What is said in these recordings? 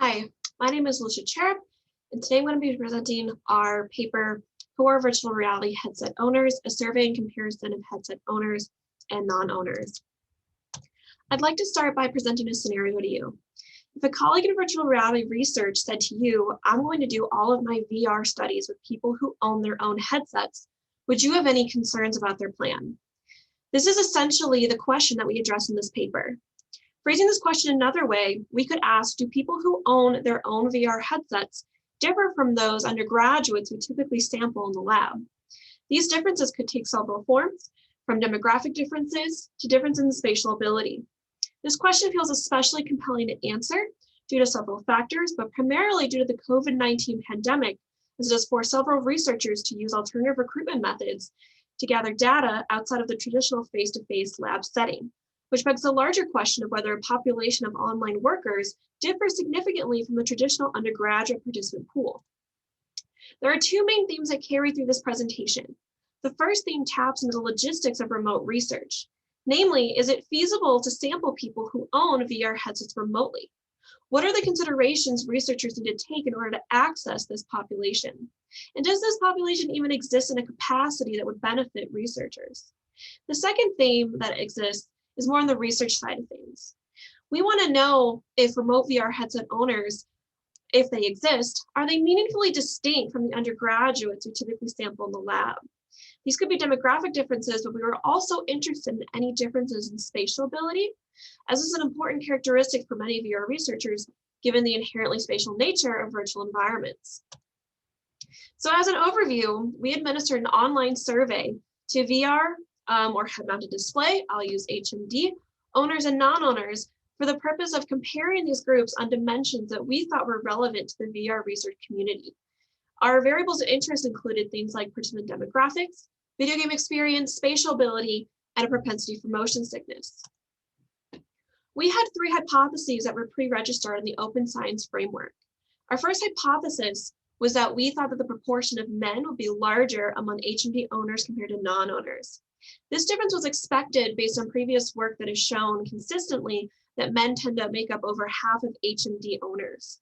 Hi, my name is Lucia Cherep, and today I'm going to be presenting our paper, Who Are Virtual Reality Headset Owners? A Survey and Comparison of Headset Owners and Non-Owners. I'd like to start by presenting a scenario to you. If a colleague in virtual reality research said to you, I'm going to do all of my VR studies with people who own their own headsets, would you have any concerns about their plan? This is essentially the question that we address in this paper. Phrasing this question another way, we could ask, do people who own their own VR headsets differ from those undergraduates who typically sample in the lab? These differences could take several forms, from demographic differences to differences in spatial ability. This question feels especially compelling to answer due to several factors, but primarily due to the COVID-19 pandemic, as it has forced several researchers to use alternative recruitment methods to gather data outside of the traditional face-to-face lab setting, which begs the larger question of whether a population of online workers differs significantly from the traditional undergraduate participant pool. There are two main themes that carry through this presentation. The first theme taps into the logistics of remote research. Namely, is it feasible to sample people who own VR headsets remotely? What are the considerations researchers need to take in order to access this population? And does this population even exist in a capacity that would benefit researchers? The second theme that exists is more on the research side of things. We want to know if remote VR headset owners, if they exist, are they meaningfully distinct from the undergraduates who typically sample in the lab? These could be demographic differences, but we were also interested in any differences in spatial ability, as this is an important characteristic for many VR researchers, given the inherently spatial nature of virtual environments. So as an overview, we administered an online survey to VR or head-mounted display, I'll use HMD, owners and non-owners, for the purpose of comparing these groups on dimensions that we thought were relevant to the VR research community. Our variables of interest included things like participant demographics, video game experience, spatial ability, and a propensity for motion sickness. We had three hypotheses that were pre-registered in the open science framework. Our first hypothesis was that we thought that the proportion of men would be larger among HMD owners compared to non-owners. This difference was expected based on previous work that has shown consistently that men tend to make up over half of HMD owners.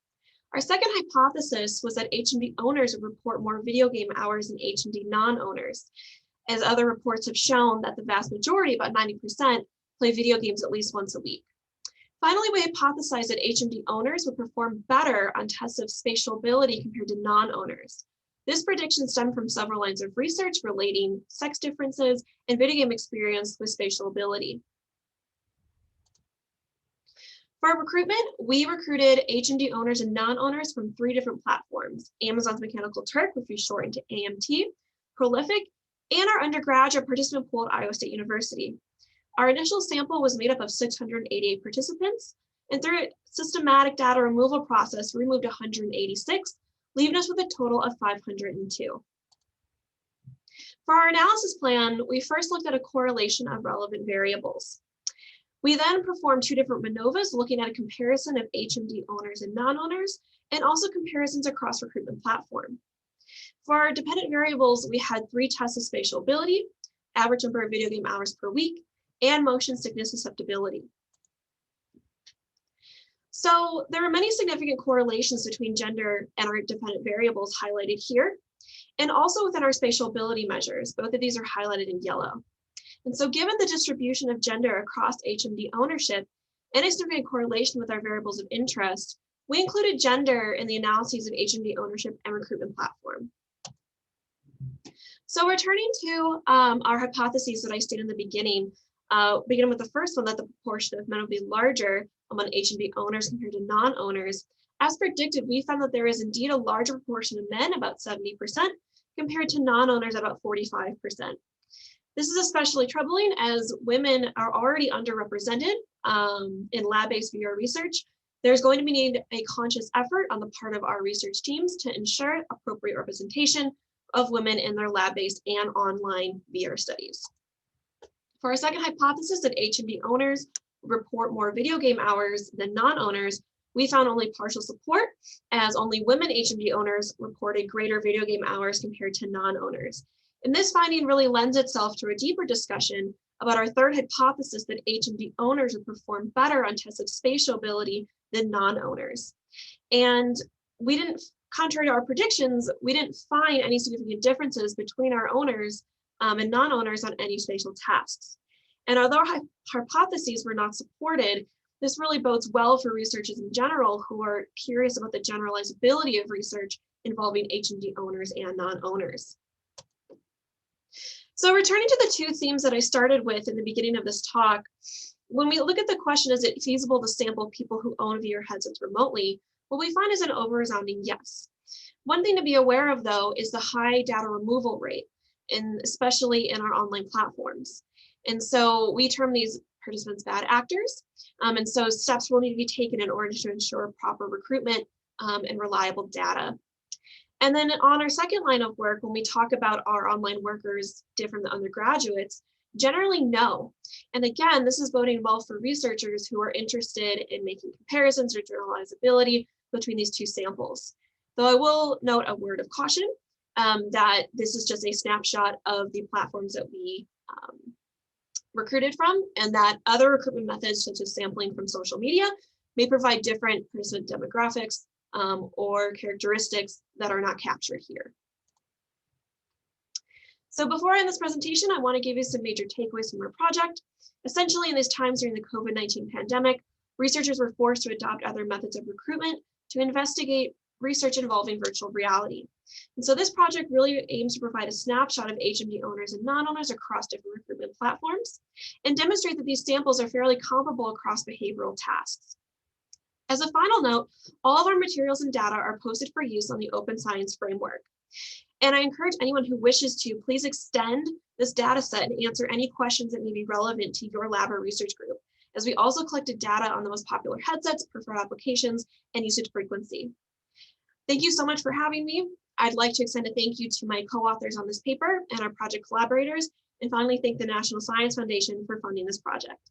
Our second hypothesis was that HMD owners would report more video game hours than HMD non-owners, as other reports have shown that the vast majority, about 90%, play video games at least once a week. Finally, we hypothesized that HMD owners would perform better on tests of spatial ability compared to non-owners. This prediction stemmed from several lines of research relating sex differences and video game experience with spatial ability. For our recruitment, we recruited HMD owners and non-owners from three different platforms: Amazon's Mechanical Turk, which we shortened to AMT, Prolific, and our undergraduate participant pool at Iowa State University. Our initial sample was made up of 688 participants, and through a systematic data removal process, we removed 186, leaving us with a total of 502. For our analysis plan, we first looked at a correlation of relevant variables. We then performed two different MANOVAs, looking at a comparison of HMD owners and non-owners, and also comparisons across recruitment platform. For our dependent variables, we had three tests of spatial ability, average number of video game hours per week, and motion sickness susceptibility. So there are many significant correlations between gender and our dependent variables highlighted here, and also within our spatial ability measures. Both of these are highlighted in yellow. And so given the distribution of gender across HMD ownership and a significant correlation with our variables of interest, we included gender in the analyses of HMD ownership and recruitment platform. So returning to our hypotheses that I stated in the beginning, beginning with the first one, that the proportion of men would be larger among HMD owners compared to non-owners. As predicted, we found that there is indeed a larger proportion of men, about 70%, compared to non-owners, about 45%. This is especially troubling as women are already underrepresented in lab-based VR research. There's going to be need a conscious effort on the part of our research teams to ensure appropriate representation of women in their lab-based and online VR studies. For our second hypothesis that HMD owners report more video game hours than non-owners, we found only partial support, as only women HMD owners reported greater video game hours compared to non-owners. And this finding really lends itself to a deeper discussion about our third hypothesis that HMD owners would perform better on tests of spatial ability than non-owners. And contrary to our predictions, we didn't find any significant differences between our owners and non-owners on any spatial tasks. And although our hypotheses were not supported, this really bodes well for researchers in general who are curious about the generalizability of research involving HMD owners and non-owners. So returning to the two themes that I started with in the beginning of this talk, when we look at the question, is it feasible to sample people who own VR headsets remotely? What we find is an over-resounding yes. One thing to be aware of, though, is the high data removal rate, especially in our online platforms. And so we term these participants bad actors. And so steps will need to be taken in order to ensure proper recruitment and reliable data. And then on our second line of work, when we talk about our online workers different than undergraduates, generally no. And again, this is boding well for researchers who are interested in making comparisons or generalizability between these two samples. Though I will note a word of caution that this is just a snapshot of the platforms that we recruited from, and that other recruitment methods such as sampling from social media may provide different participant demographics or characteristics that are not captured here. So before I end this presentation, I want to give you some major takeaways from our project. Essentially, in these times during the COVID-19 pandemic, researchers were forced to adopt other methods of recruitment to investigate research involving virtual reality. And so this project really aims to provide a snapshot of HMD owners and non-owners across different recruitment platforms and demonstrate that these samples are fairly comparable across behavioral tasks. As a final note, all of our materials and data are posted for use on the Open Science Framework. And I encourage anyone who wishes to please extend this data set and answer any questions that may be relevant to your lab or research group, as we also collected data on the most popular headsets, preferred applications, and usage frequency. Thank you so much for having me. I'd like to extend a thank you to my co-authors on this paper and our project collaborators, and finally thank the National Science Foundation for funding this project.